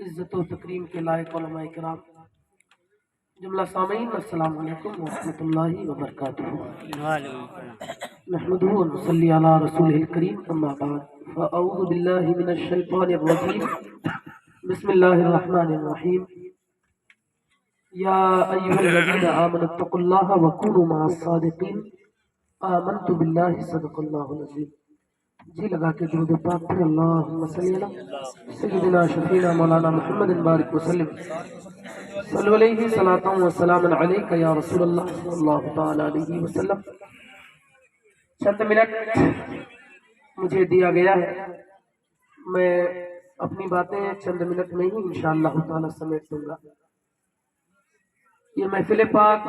عزت و تکریم کے لائق علماء کرام، جملہ سامعین، السلام علیکم ورحمۃ اللہ وبرکاتہ۔ نحمدہ و نصلی علی رسولہ الکریم، اما بعد فاعوذ باللہ من الشیطان الرجیم، بسم اللہ الرحمن الرحیم۔ یا ایھا الذین آمنوا اتقوا اللہ وکونوا مع الصادقین، آمنت باللہ صدق اللہ العظیم۔ جی لگا کے درود پاک پڑھیں، اللہم صلی علی سیدنا شفیعنا مولانا محمد بارک وسلم، صلی علیہ صلاۃ و سلام علیک یا رسول اللہ صلی اللہ تعالی علیہ وسلم۔ چند منٹ مجھے دیا گیا ہے، میں اپنی باتیں چند منٹ میں ہی انشاءاللہ تعالی سمیٹ دوں گا۔ یہ محفل پاک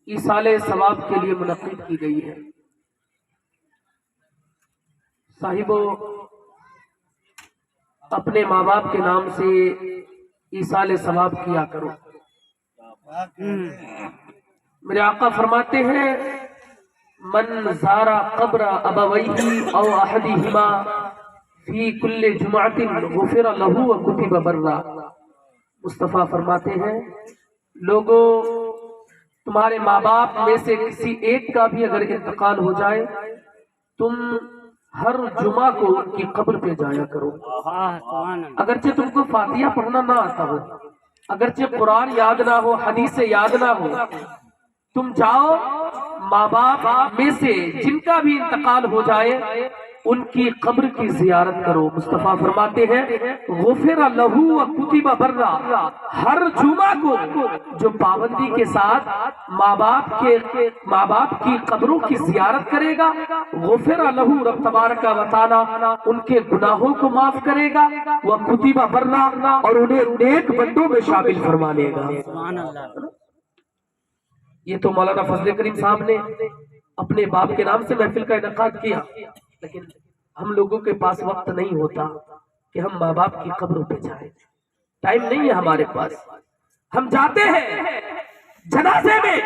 ایصال ثواب کے لیے منعقد کی گئی ہے۔ صاحبو، اپنے ماں باپ کے نام سے ایصال ثواب کیا کرو۔ میرے آقا فرماتے ہیں، من زار قبر ابویہ او احدہما فی کل جمعۃ غفر لہ وکتب برا۔ مصطفیٰ فرماتے ہیں، لوگوں، تمہارے ماں باپ میں سے کسی ایک کا بھی اگر انتقال ہو جائے، تم ہر جمعہ کو ان کی قبر پہ جایا کرو۔ اگرچہ تم کو فاتحہ پڑھنا نہ آتا ہو، اگرچہ قرآن یاد نہ ہو، حدیث یاد نہ ہو، تم جاؤ، ماں باپ میں سے جن کا بھی انتقال ہو جائے ان کی قبر کی زیارت کرو۔ مصطفیٰ فرماتے ہیں، غفر لہ وکتب برا، ہر جمعہ کو جو پابندی کے ساتھ ماں باپ کی قبروں کی زیارت کرے گا، غفر لہ، رب تبارک و تعالی ان کے گناہوں کو معاف کرے گا، وکتب برا، اور انہیں نیک بندوں میں شامل فرما لے گا۔ یہ تو مولانا فضل کریم صاحب نے اپنے باپ کے نام سے محفل کا انعقاد کیا، لیکن ہم لوگوں کے پاس وقت نہیں ہوتا کہ ہم ماں باپ کی قبروں پہ جائیں، ٹائم نہیں ہے ہمارے پاس۔ ہم جاتے ہیں جنازے میں،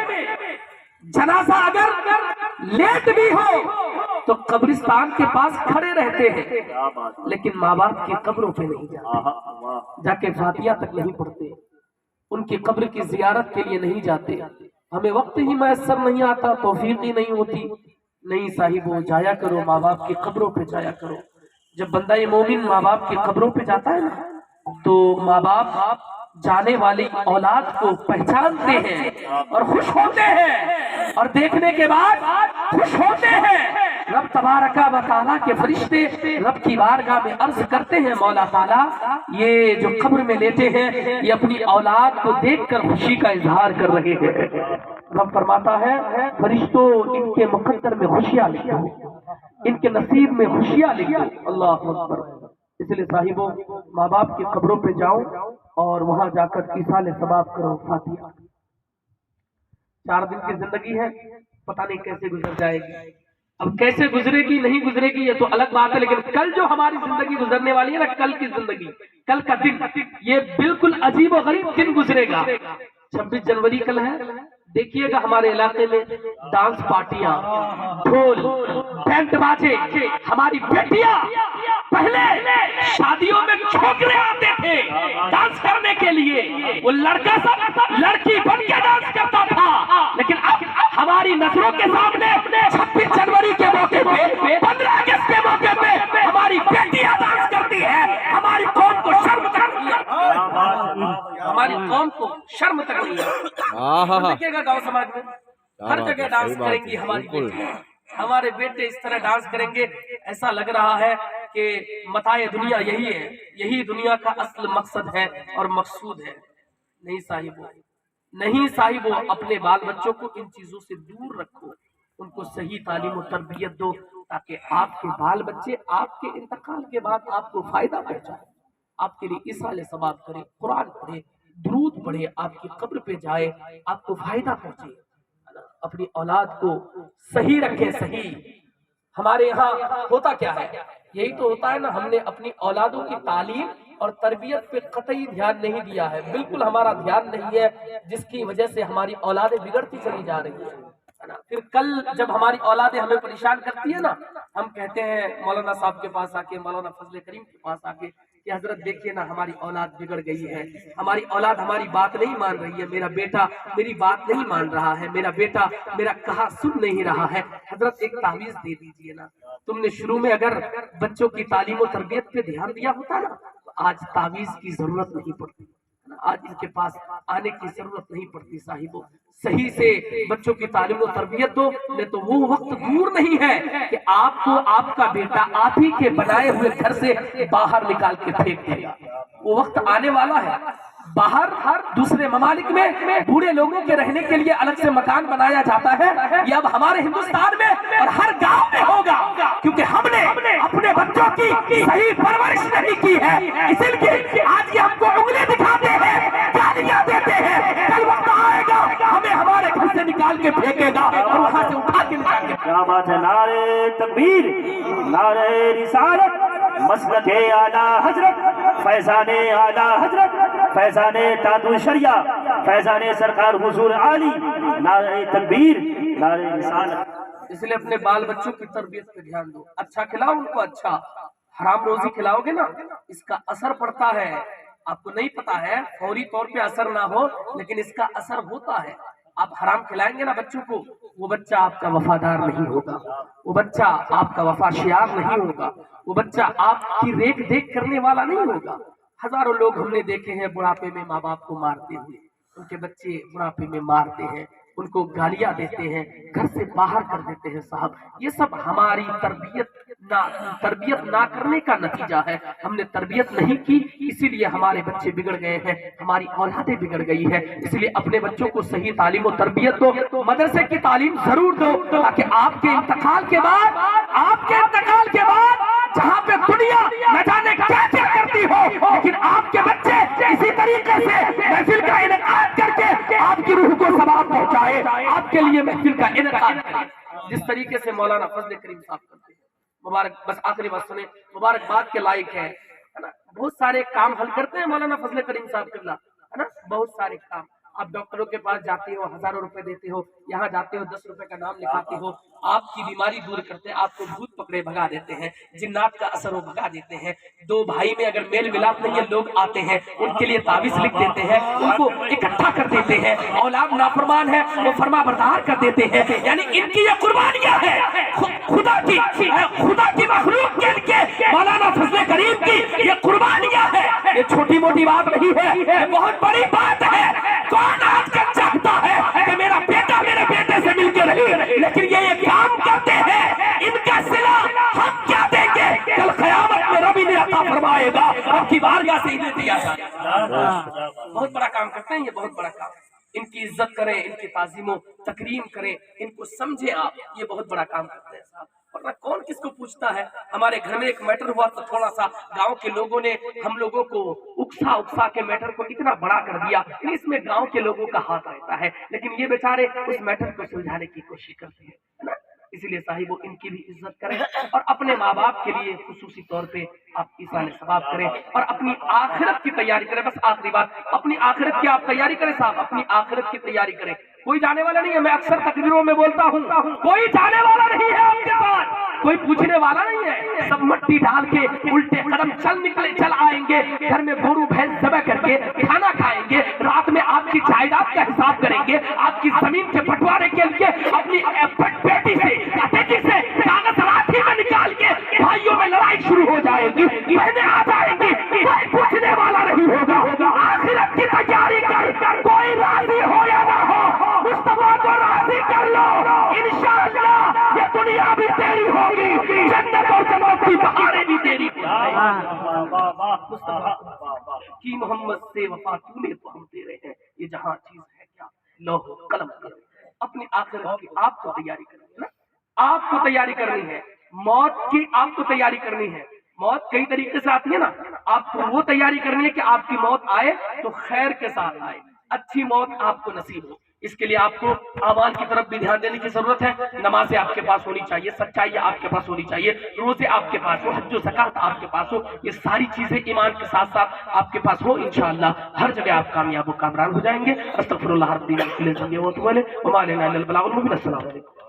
جنازہ اگر لیٹ بھی ہو تو قبرستان کے پاس کھڑے رہتے ہیں، لیکن ماں باپ کی قبروں پہ نہیں جاتے، جا کے فاتحہ تک نہیں پڑھتے، ان کی قبر کی زیارت کے لیے نہیں جاتے۔ ہمیں وقت ہی میسر نہیں آتا، توفیق ہی نہیں ہوتی۔ نہیں صاحبو، جایا کرو، ماں باپ کی قبروں پہ جایا کرو۔ جب بندہ مومن ماں باپ کی قبروں پہ جاتا ہے نا، تو ماں باپ جانے والی اولاد کو پہچانتے ہیں اور خوش ہوتے ہیں، اور دیکھنے کے بعد خوش ہوتے ہیں۔ رب تبارک و تعالیٰ کے فرشتے رب کی بارگاہ میں عرض کرتے ہیں، مولا تعالیٰ، یہ جو قبر میں لیتے ہیں یہ اپنی اولاد کو دیکھ کر خوشی کا اظہار کر رہے ہیں۔ رب فرماتا ہے، فرشتوں، ان کے مقدر میں خوشیاں لکھو، ان کے نصیب میں خوشیاں لکھو۔ اللہ اکبر۔ اس لیے صاحبوں، ماں باپ کی قبروں پہ جاؤ اور وہاں جا کر ایصال ثواب کرو، فاتحہ۔ 4 دن کی زندگی ہے، پتہ نہیں کیسے گزر جائے گی۔ اب کیسے گزرے گی نہیں گزرے گی یہ تو الگ بات ہے، لیکن کل جو ہماری زندگی گزرنے والی ہے نا، کل کی زندگی، کل کا دن، یہ بالکل عجیب و غریب دن گزرے گا۔ 26 جنوری کل ہے، دیکھیے گا ہمارے علاقے میں ڈانس پارٹیاں، ڈھول، بینڈ باجے، ہماری بیٹیاں، پہلے شادیوں میں چھوکرے آتے تھے ڈانس کرنے کے لیے، وہ لڑکا سب لڑکی بن کے ڈانس کرتا تھا، لیکن اب ہماری نظروں کے سامنے 26 جنوری کے موقع پہ، 15 اگست کے موقع پہ ہماری بیٹیاں ڈانس کرتی ہے۔ ہماری قوم کو شرم تک نہیں آتی، ہماری قوم کو شرم تک نہیں آتی۔ دیکھیے گا گاؤں سماج میں ہر جگہ ڈانس کریں گی ہماری بیٹیاں، ہمارے بیٹے اس طرح ڈانس کریں گے، ایسا لگ رہا ہے کہ متاع دنیا یہی ہے، یہی دنیا کا اصل مقصد ہے اور مقصود ہے۔ نہیں صاحبو، نہیں صاحبو، اپنے بال بچوں کو ان چیزوں سے دور رکھو، ان کو صحیح تعلیم و تربیت دو، تاکہ آپ کے بال بچے آپ کے انتقال کے بعد آپ کو فائدہ پہنچائے، آپ کے لیے ایصال ثواب کرے، قرآن پڑھے، درود پڑھے، آپ کی قبر پہ جائے، آپ کو فائدہ پہنچے۔ اپنی اولاد کو صحیح رکھیں، صحیح۔ ہمارے یہاں ہوتا کیا ہے، یہی تو ہوتا ہے نا، ہم نے اپنی اولادوں کی تعلیم اور تربیت پہ قطعی دھیان نہیں دیا ہے، بالکل ہمارا دھیان نہیں ہے، جس کی وجہ سے ہماری اولادیں بگڑتی چلی جا رہی ہیں۔ پھر کل جب ہماری اولادیں ہمیں پریشان کرتی ہے نا، ہم کہتے ہیں مولانا صاحب کے پاس آ کے، مولانا فضل کریم کے پاس آ کے کہ حضرت دیکھیے نا ہماری اولاد بگڑ گئی ہے، ہماری اولاد ہماری بات نہیں مان رہی ہے، میرا بیٹا میری بات نہیں مان رہا ہے، میرا بیٹا میرا کہا سن نہیں رہا ہے۔ حضرت ایک تعویذ دے دیجئے نا، تم نے شروع میں اگر بچوں کی تعلیم و تربیت پہ دھیان دیا ہوتا نا تو آج تعویذ کی ضرورت نہیں پڑتی، آج ان کے پاس آنے کی ضرورت نہیں پڑتی۔ صاحبوں صحیح سے بچوں کی تعلیم و تربیت دو، نہیں تو وہ وقت دور نہیں ہے کہ آپ کو آپ کا بیٹا آپ ہی کے بنائے ہوئے گھر سے باہر نکال کے پھینک دے گا۔ وہ وقت آنے والا ہے۔ باہر دوسرے ممالک میں بوڑھے لوگوں کے رہنے کے لیے الگ سے مکان بنایا جاتا ہے، یہ اب ہمارے ہندوستان میں اور ہر گاؤں میں ہوگا، کیونکہ ہم نے اپنے بچوں کی صحیح پرورش نہیں کی ہے۔ اسی لیے آج یہ ہم کو انگلی دکھاتے ہیں، گالیاں دیتے ہیں، کل وقت آئے گا ہمیں ہمارے گھر سے نکال کے پھینکے گا اور وہاں سے اٹھا کے نکال کے۔ کیا بات ہے! نعرہ تکبیر، نعرہ رسالت، مسلک اعلیٰ حضرت، فیضان اعلیٰ حضرت، فیضان تاج الشریعہ، فیضان سرکار حضور عالی، نعرہ تکبیر، نعرہ رسالت۔ اس لیے اپنے بال بچوں کی تربیت پہ دھیان دو، اچھا کھلاؤ ان کو، اچھا حرام روزی کھلاؤ گے نا اس کا اثر پڑتا ہے، آپ کو نہیں پتا ہے، فوری طور پہ اثر نہ ہو لیکن اس کا اثر ہوتا ہے۔ آپ حرام کھلائیں گے نا بچوں کو، وہ بچہ آپ کا وفادار نہیں ہوگا، وہ بچہ آپ کا وفاشیار نہیں ہوگا، وہ بچہ آپ کی ریکھ دیکھ کرنے والا نہیں ہوگا۔ ہزاروں لوگ ہم نے دیکھے ہیں بڑھاپے میں ماں باپ کو مارتے ہوئے، ان کے بچے بڑھاپے میں مارتے ہیں، ان کو گالیاں دیتے ہیں، گھر سے باہر کر دیتے ہیں۔ صاحب یہ سب ہماری تربیت نہ کرنے کا نتیجہ ہے، ہم نے تربیت نہیں کی اسی لیے ہمارے بچے بگڑ گئے ہیں، ہماری اولادیں بگڑ گئی ہے۔ اس لیے اپنے بچوں کو صحیح تعلیم و تربیت دو، مدرسے کی تعلیم ضرور دو، تاکہ آپ کے انتقال کے بعد جہاں پہ دنیا نہ جانے کیا کیا کرتی ہو، لیکن آپ کے بچے اسی طریقے سے محفل کا انعقاد کر کے آپ کی روح کو ثواب پہنچائے، آپ کے لیے محفل کا انعقاد کرے جس طریقے سے مولانا فضل کریم صاحب کرتے ہیں۔ مبارک، بس آخری بات سنیں، مبارکباد کے لائق ہے نا، بہت سارے کام حل کرتے ہیں مولانا فضل کریم صاحب قبلہ، ہے نا، بہت سارے کام۔ آپ ڈاکٹروں کے پاس جاتے ہو، ہزاروں روپے دیتے ہو، یہاں جاتے ہو 10 روپے کا نام لکھاتے ہو، آپ کی بیماری دور کرتے ہیں، آپ کو بھوت پکڑے بھگا دیتے ہیں، جنات کا اثر وہ بھگا دیتے ہیں۔ دو بھائی میں اگر میل ملاپ نہیں ہے، لوگ آتے ہیں ان کے لیے تعویذ لکھ دیتے ہیں، ان کو اکٹھا کر دیتے ہیں، اولاد نافرمان ہے وہ فرما بردار کر دیتے ہیں۔ یعنی ان کی یہ قربانیاں ہیں خدا کی مخلوق کے لیے، مولانا فضل کریم کی یہ قربانیاں ہیں، یہ چھوٹی موٹی بات نہیں ہے، یہ بہت بڑی بات ہے۔ کون آج کل چاہتا ہے کہ میرا بیٹا میرے بیٹے سے مل کے رہے، لیکن یہ کام کرتے ہیں، ان کا صلہ ہم کیا دیں گے؟ کل قیامت میں رب انہیں عطا فرمائے گا، آپ کی بارگاہ سے انہیں دیا جائے گا۔ بہت بڑا کام کرتے ہیں، یہ بہت بڑا کام، ان کی عزت کریں، ان کی تعظیم و تکریم کریں، ان کو سمجھیں آپ، یہ بہت بڑا کام کرتے ہیں صاحب۔ ورنہ کون کس کو پوچھتا ہے؟ ہمارے گھر میں ایک میٹر ہوا تو تھوڑا سا گاؤں کے لوگوں نے ہم لوگوں کو اکسا کے میٹر کو اتنا بڑا کر دیا، اس میں گاؤں کے لوگوں کا ہاتھ رہتا ہے، لیکن یہ بیچارے اس میٹر کو سلجھانے کی کوشش کرتے ہیں، ہے نا۔ اسی لیے صاحبوں ان کی بھی عزت کریں اور اپنے ماں باپ کے لیے خصوصی طور پہ آپ ایصال ثواب کریں اور اپنی آخرت کی تیاری کریں۔ بس آخری بات، اپنی آخرت کی آپ تیاری کریں صاحب، اپنی آخرت کی تیاری کریں۔ کوئی جانے والا نہیں ہے، میں اکثر تقریروں میں بولتا ہوں، کوئی جانے والا نہیں ہے آپ کے ساتھ، کوئی پوچھنے والا نہیں ہے، سب مٹی ڈال کے الٹے قدم چل آئیں گے، گھر میں گورو بھینس ذبح کر کے کھانا کھائیں گے، رات میں آپ کی جائیداد کا حساب کریں گے، آپ کی زمین کے بٹوارے کے لیے اپنی بیٹی سے کاغذ راٹھی میں نکال کے بھائیوں میں لڑائی شروع ہو جائے گی، بہنیں آ جائیں گی، کوئی پوچھنے والا نہیں ہوگا۔ آخرت کی تیاری کر، کوئی راضی ہو یا نہ ہو، مصطفیٰ کو راضی کر لو، انشاءاللہ یہ دنیا بھی تیری ہوگی، جنت اور جنت کی بہاریں بھی تیری مصطفیٰ کی محمد سے وفا تو نے تو ہم تیرے ہیں، یہ جہاں چیز ہے کیا لوح قلم کریں، اپنی آخرت کی آپ کو تیاری کرنی ہے، آپ کو تیاری کرنی ہے، موت کی آپ کو تیاری کرنی ہے۔ موت کئی طریقے سے آتی ہے نا، آپ کو وہ تیاری کرنی ہے کہ آپ کی موت آئے تو خیر کے ساتھ آئے، اچھی موت آپ کو نصیب ہو۔ اس کے لیے آپ کو اعمال کی طرف بھی دھیان دینے کی ضرورت ہے، نمازیں آپ کے پاس ہونی چاہیے، سچائی آپ کے پاس ہونی چاہیے، روزے آپ کے پاس ہو، حج و زکات آپ کے پاس ہو، یہ ساری چیزیں ایمان کے ساتھ ساتھ آپ کے پاس ہو، انشاءاللہ ہر جگہ آپ کامیاب و کامران ہو جائیں گے۔ استغفر اللہ ربی العظیم و اتوب الیہ وما علینا الا البلاغ المبین۔ السلام علیکم۔